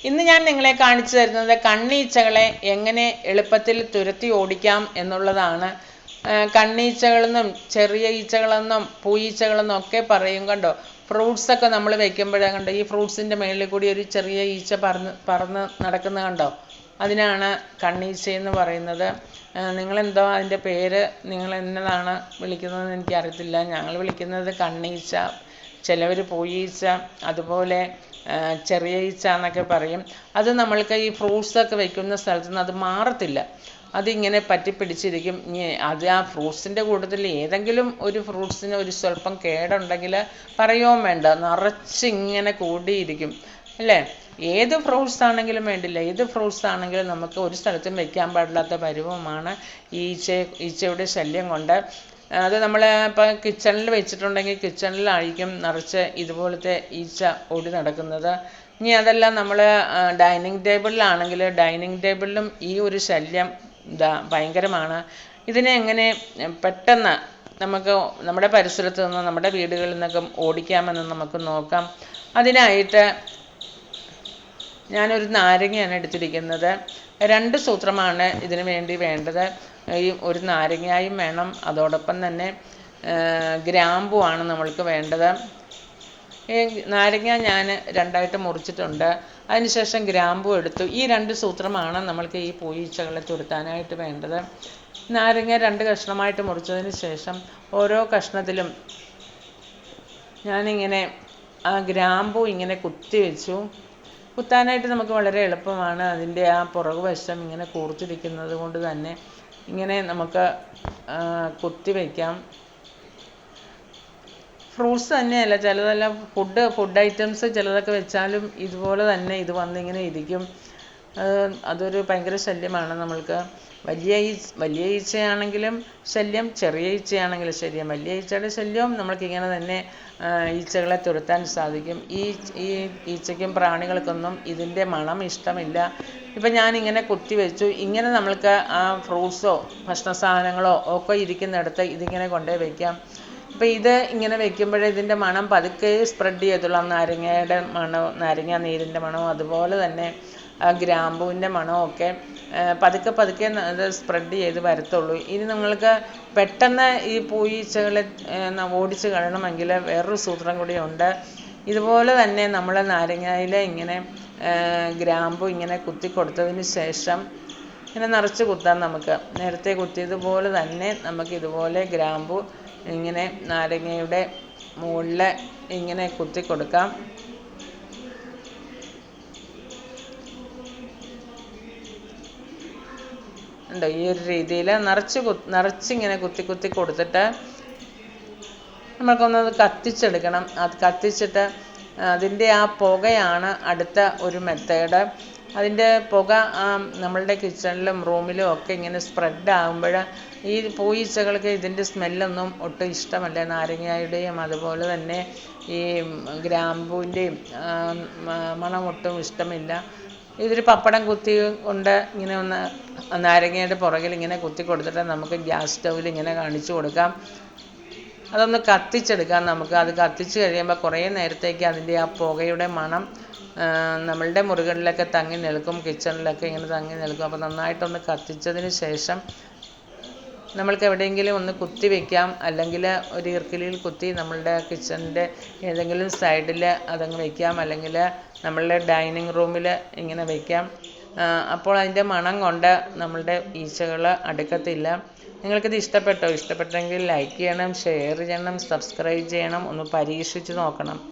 ഇന്ന് ഞാൻ നിങ്ങളെ കാണിച്ചു തരുന്നത് കണ്ണീച്ചകളെ എങ്ങനെ എളുപ്പത്തിൽ തുരത്തി ഓടിക്കാം എന്നുള്ളതാണ്. കണ്ണീച്ചകളെന്നും ചെറിയ ഈച്ചകളെന്നും പൂയീച്ചകളെന്നും ഒക്കെ പറയും. കണ്ടോ, ഫ്രൂട്ട്സൊക്കെ നമ്മൾ വെക്കുമ്പോഴേ കണ്ടോ, ഈ ഫ്രൂട്ട്സിൻ്റെ മേളിൽ കൂടി ഒരു ചെറിയ ഈച്ച പറന്ന് നടക്കുന്ന കണ്ടോ, അതിനാണ് കണ്ണീച്ചയെന്ന് പറയുന്നത്. നിങ്ങളെന്തോ അതിൻ്റെ പേര് നിങ്ങൾ എന്നതാണ് വിളിക്കുന്നതെന്ന് എനിക്കറിയത്തില്ല. ഞങ്ങൾ വിളിക്കുന്നത് കണ്ണീച്ച, ചിലവർ പൂയീച്ച, അതുപോലെ ചെറിയ ഈച്ച എന്നൊക്കെ പറയും. അത് നമ്മൾക്ക് ഈ ഫ്രൂട്ട്സൊക്കെ വയ്ക്കുന്ന സ്ഥലത്ത് നിന്ന് അത് മാറത്തില്ല, അതിങ്ങനെ പറ്റിപ്പിടിച്ചിരിക്കും. അത് ആ ഫ്രൂട്ട്സിൻ്റെ കൂട്ടത്തിൽ ഏതെങ്കിലും ഒരു ഫ്രൂട്ട്സിന് ഒരു സ്വല്പം കേടുണ്ടെങ്കിൽ പറയുകയും വേണ്ട, നിറച്ചിങ്ങനെ കൂടിയിരിക്കും അല്ലേ. ഏത് ഫ്രൂട്ട്സ് ആണെങ്കിലും വേണ്ടില്ല, ഏത് ഫ്രൂട്ട്സ് ആണെങ്കിലും നമുക്ക് ഒരു സ്ഥലത്തും വെക്കാൻ പാടില്ലാത്ത പരുവമാണ് ഈച്ചയുടെ ശല്യം കൊണ്ട്. അത് നമ്മൾ ഇപ്പോൾ കിച്ചണിൽ വെച്ചിട്ടുണ്ടെങ്കിൽ കിച്ചണിലായിരിക്കും നിറച്ച് ഇതുപോലത്തെ ഈച്ച ഓടി നടക്കുന്നത്. ഇനി അതല്ല, നമ്മൾ ഡൈനിങ് ടേബിളിലാണെങ്കിൽ ഡൈനിങ് ടേബിളിലും ഈ ഒരു ശല്യം ഭയങ്കരമാണ്. ഇതിനെ എങ്ങനെ പെട്ടെന്ന് നമുക്ക് നമ്മുടെ പരിസരത്ത് നിന്ന് നമ്മുടെ വീടുകളിൽ നിന്നൊക്കെ ഓടിക്കാമെന്ന് നമുക്ക് നോക്കാം. അതിനായിട്ട് ഞാനൊരു നാരങ്ങയാണ് എടുത്തിരിക്കുന്നത്. 2 സൂത്രമാണ് ഇതിന് വേണ്ടി വേണ്ടത്. ഈ ഒരു നാരങ്ങയും വേണം, അതോടൊപ്പം തന്നെ ഗ്രാമ്പുമാണ് നമ്മൾക്ക് വേണ്ടത്. ഈ നാരങ്ങ ഞാൻ 2ആയിട്ട് മുറിച്ചിട്ടുണ്ട്, അതിനുശേഷം ഗ്രാമ്പു എടുത്തു. ഈ 2 സൂത്രമാണ് നമ്മൾക്ക് ഈ പൂയീച്ചകളെ തുരത്താനായിട്ട് വേണ്ടത്. നാരങ്ങ 2 കഷ്ണമായിട്ട് മുറിച്ചതിന് ശേഷം ഓരോ കഷ്ണത്തിലും ഞാനിങ്ങനെ ആ ഗ്രാമ്പു ഇങ്ങനെ കുത്തി വെച്ചു. കുത്താനായിട്ട് നമുക്ക് വളരെ എളുപ്പമാണ്. അതിൻ്റെ ആ പുറകുവശം ഇങ്ങനെ കൂർത്തിരിക്കുന്നത് കൊണ്ട് തന്നെ ഇങ്ങനെ നമുക്ക് കുത്തി വയ്ക്കാം. ഫ്രൂട്ട്സ് തന്നെയല്ല, ചിലതെല്ലാം ഫുഡ് ഐറ്റംസ് ചിലതൊക്കെ വെച്ചാലും ഇതുപോലെ തന്നെ ഇത് വന്നിങ്ങനെ ഇരിക്കും. അതൊരു ഭയങ്കര ശല്യമാണ് നമ്മൾക്ക്. വലിയ ഈച്ചയാണെങ്കിലും ശല്യം, ചെറിയ ഈച്ചയാണെങ്കിലും ശല്യം. വലിയ ഈച്ചയുടെ ശല്യവും നമ്മൾക്കിങ്ങനെ തന്നെ ഈച്ചകളെ തുരത്താൻ സാധിക്കും. ഈ ഈച്ചയ്ക്കും പ്രാണികൾക്കൊന്നും ഇതിൻ്റെ മണം ഇഷ്ടമില്ല. ഇപ്പം ഞാനിങ്ങനെ കുത്തി വെച്ചു. ഇങ്ങനെ നമ്മൾക്ക് ആ ഫ്രൂട്ട്സോ ഭക്ഷണ സാധനങ്ങളോ ഒക്കെ ഇരിക്കുന്നിടത്ത് ഇതിങ്ങനെ കൊണ്ടുപോയി വയ്ക്കാം. അപ്പോൾ ഇത് ഇങ്ങനെ വെക്കുമ്പോഴേ ഇതിൻ്റെ മണം പതുക്കെ സ്പ്രെഡ് ചെയ്യത്തുള്ളൂ. നാരങ്ങയുടെ മണവും നാരങ്ങ നീരിൻ്റെ മണവും അതുപോലെ തന്നെ ആ ഗ്രാമ്പൂവിൻ്റെ മണമൊക്കെ പതുക്കെ അത് സ്പ്രെഡ് ചെയ്ത് വരത്തുള്ളൂ. ഇനി നിങ്ങൾക്ക് പെട്ടെന്ന് ഈ പൂയീച്ചകളെ ഓടിച്ച് കളയണമെങ്കിൽ വേറൊരു സൂത്രം കൂടിയുണ്ട്. ഇതുപോലെ തന്നെ നമ്മൾ നാരങ്ങയിൽ ഇങ്ങനെ ഗ്രാമ്പു ഇങ്ങനെ കുത്തി കൊടുത്തതിന് ശേഷം ഇങ്ങനെ നിറച്ച് കുത്താം. നമുക്ക് നേരത്തെ കുത്തിയതുപോലെ തന്നെ നമുക്ക് ഇതുപോലെ ഗ്രാമ്പു ഇങ്ങനെ നാരങ്ങയുടെ മുകളിൽ ഇങ്ങനെ കുത്തി കൊടുക്കാം. ഉണ്ടോ, ഈ ഒരു രീതിയിൽ നിറച്ചിങ്ങനെ കുത്തി കൊടുത്തിട്ട് നമ്മൾക്കൊന്നത് കത്തിച്ചെടുക്കണം. അത് കത്തിച്ചിട്ട് അതിൻ്റെ ആ പുകയാണ് അടുത്ത ഒരു മെത്തേഡ്. അതിൻ്റെ പുക നമ്മളുടെ കിച്ചണിലും റൂമിലും ഒക്കെ ഇങ്ങനെ സ്പ്രെഡ് ആകുമ്പോൾ ഈ പൂയീച്ചകൾക്ക് ഇതിൻ്റെ സ്മെല്ലൊന്നും ഒട്ടും ഇഷ്ടമല്ല. നാരങ്ങയുടെയും അതുപോലെ തന്നെ ഈ ഗ്രാമ്പൂവിൻ്റെയും മണം ഒട്ടും ഇഷ്ടമില്ല. ഇതൊരു പപ്പടം കുത്തി കൊണ്ട് ഇങ്ങനെ ഒന്ന് നാരങ്ങയുടെ പുറകിൽ ഇങ്ങനെ കുത്തി കൊടുത്തിട്ട് നമുക്ക് ഗ്യാസ് സ്റ്റൗവിൽ ഇങ്ങനെ കാണിച്ചു കൊടുക്കാം. അതൊന്ന് കത്തിച്ചെടുക്കാം നമുക്ക്. അത് കത്തിച്ച് കഴിയുമ്പോൾ കുറേ നേരത്തേക്ക് അതിൻ്റെ ആ പുകയുടെ മണം നമ്മളുടെ മുറികളിലൊക്കെ തങ്ങി നിൽക്കും, കിച്ചണിലൊക്കെ ഇങ്ങനെ തങ്ങി നിൽക്കും. അപ്പോൾ നന്നായിട്ടൊന്ന് കത്തിച്ചതിന് ശേഷം നമ്മൾക്ക് എവിടെയെങ്കിലും ഒന്ന് കുത്തി വയ്ക്കാം, അല്ലെങ്കിൽ ഒരു ഈർക്കിലിയിൽ കുത്തി നമ്മളുടെ കിച്ചണിൻ്റെ ഏതെങ്കിലും സൈഡിൽ അതങ്ങ് വയ്ക്കാം, അല്ലെങ്കിൽ നമ്മളുടെ ഡൈനിങ് റൂമിൽ ഇങ്ങനെ വയ്ക്കാം. അപ്പോൾ അതിൻ്റെ മണം കൊണ്ട് നമ്മളുടെ ഈച്ചകൾ അടുക്കത്തില്ല. നിങ്ങൾക്കിത് ഇഷ്ടപ്പെട്ടെങ്കിൽ ലൈക്ക് ചെയ്യണം, ഷെയർ ചെയ്യണം, സബ്സ്ക്രൈബ് ചെയ്യണം, ഒന്ന് പരീക്ഷിച്ച് നോക്കണം.